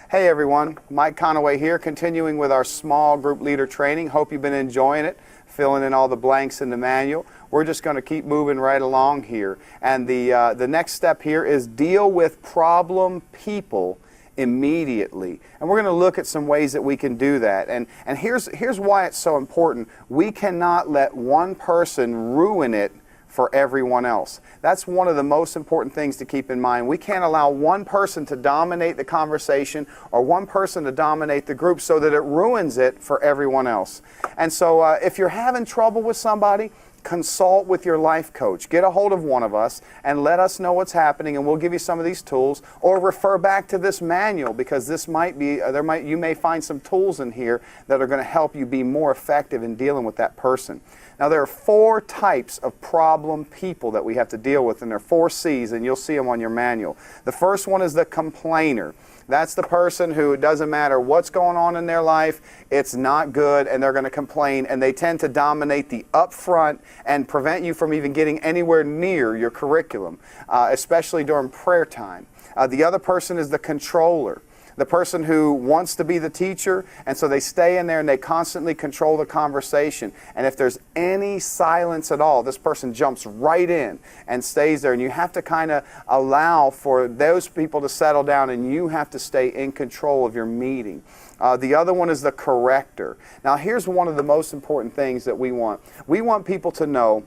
Hey everyone, Mike Conaway here, continuing with our small group leader training. Hope you've been enjoying it, filling in all the blanks in the manual. We're just going to keep moving right along here. And the next step here is deal with problem people immediately. And we're going to look at some ways that we can do that. And here's why it's so important. We cannot let one person ruin it for everyone else. That's one of the most important things to keep in mind. We can't allow one person to dominate the conversation or one person to dominate the group so that it ruins it for everyone else. And so if you're having trouble with somebody, consult with your life coach. Get a hold of one of us and let us know what's happening, and we'll give you some of these tools, or refer back to this manual, because this might be you may find some tools in here that are going to help you be more effective in dealing with that person. Now, there are 4 types of problem people that we have to deal with, and there are 4 C's, and you'll see them on your manual. The first one is the complainer. That's the person who, it doesn't matter what's going on in their life, it's not good, and they're going to complain, and they tend to dominate the upfront and prevent you from even getting anywhere near your curriculum, especially during prayer time. The other person is the controller. The person who wants to be the teacher, and so they stay in there and they constantly control the conversation. And if there's any silence at all, this person jumps right in and stays there. And you have to kind of allow for those people to settle down, and you have to stay in control of your meeting. The other one is the corrector. Now, here's one of the most important things that we want. We want people to know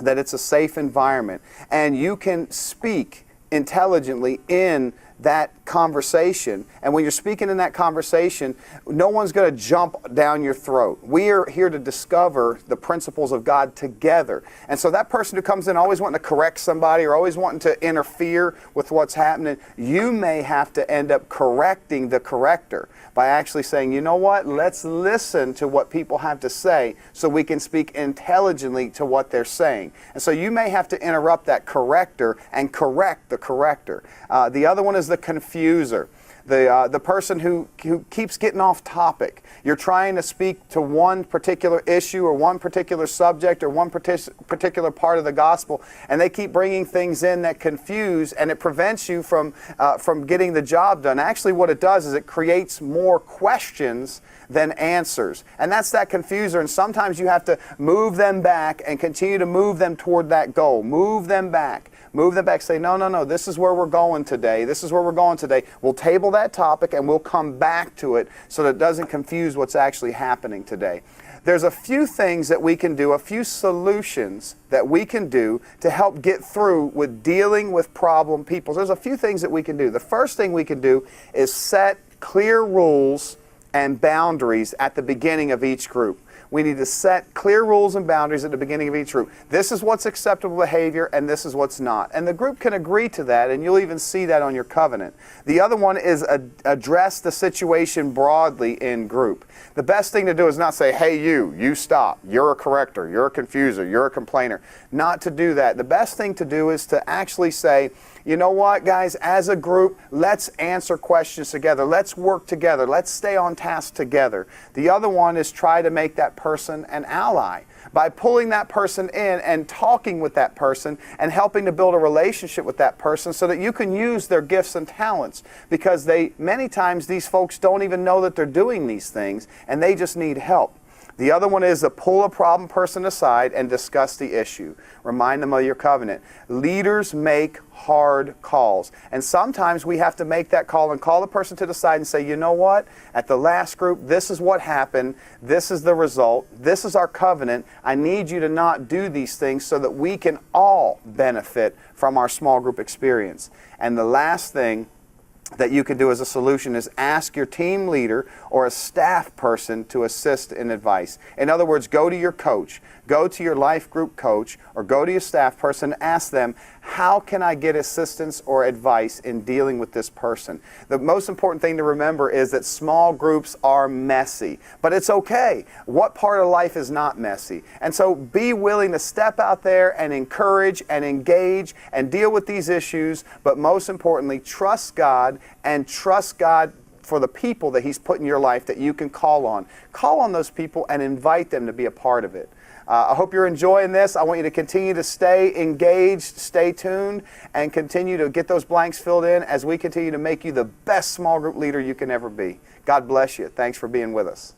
that it's a safe environment, and you can speak intelligently in that conversation. And when you're speaking in that conversation, no one's going to jump down your throat. We are here to discover the principles of God together. And so that person who comes in always wanting to correct somebody or always wanting to interfere with what's happening, you may have to end up correcting the corrector by actually saying, you know what, let's listen to what people have to say so we can speak intelligently to what they're saying. And so you may have to interrupt that corrector and correct the corrector. The other one is the confuser. The person who keeps getting off topic. You're trying to speak to one particular issue or one particular subject or one particular part of the gospel, and they keep bringing things in that confuse, and it prevents you from getting the job done. Actually, what it does is it creates more questions than answers. And that's that confuser, and sometimes you have to move them back and continue to move them toward that goal. Move them back. Move them back. Say, no, this is where we're going today. This is where we're going today. We'll table that topic and we'll come back to it so that it doesn't confuse what's actually happening today. There's a few things that we can do, a few solutions that we can do to help get through with dealing with problem people. There's a few things that we can do. The first thing we can do is set clear rules and boundaries at the beginning of each group. We need to set clear rules and boundaries at the beginning of each group. This is what's acceptable behavior and this is what's not. And the group can agree to that, and you'll even see that on your covenant. The other one is address the situation broadly in group. The best thing to do is not say, hey, you stop. You're a corrector. You're a confuser. You're a complainer. Not to do that. The best thing to do is to actually say, you know what, guys, as a group, let's answer questions together. Let's work together. Let's stay on task together. The other one is try to make that person an ally by pulling that person in and talking with that person and helping to build a relationship with that person so that you can use their gifts and talents, because many times these folks don't even know that they're doing these things and they just need help. The other one is to pull a problem person aside and discuss the issue. Remind them of your covenant. Leaders make hard calls. And sometimes we have to make that call and call the person to the side and say, you know what? At the last group, this is what happened. This is the result. This is our covenant. I need you to not do these things so that we can all benefit from our small group experience. And the last thing that you can do as a solution is ask your team leader or a staff person to assist in advice. In other words, go to your coach, go to your life group coach, or go to your staff person and ask them, how can I get assistance or advice in dealing with this person? The most important thing to remember is that small groups are messy, but it's okay. What part of life is not messy? And so be willing to step out there and encourage and engage and deal with these issues, but most importantly, trust God and trust God for the people that He's put in your life that you can call on. Call on those people and invite them to be a part of it. I hope you're enjoying this. I want you to continue to stay engaged, stay tuned, and continue to get those blanks filled in as we continue to make you the best small group leader you can ever be. God bless you. Thanks for being with us.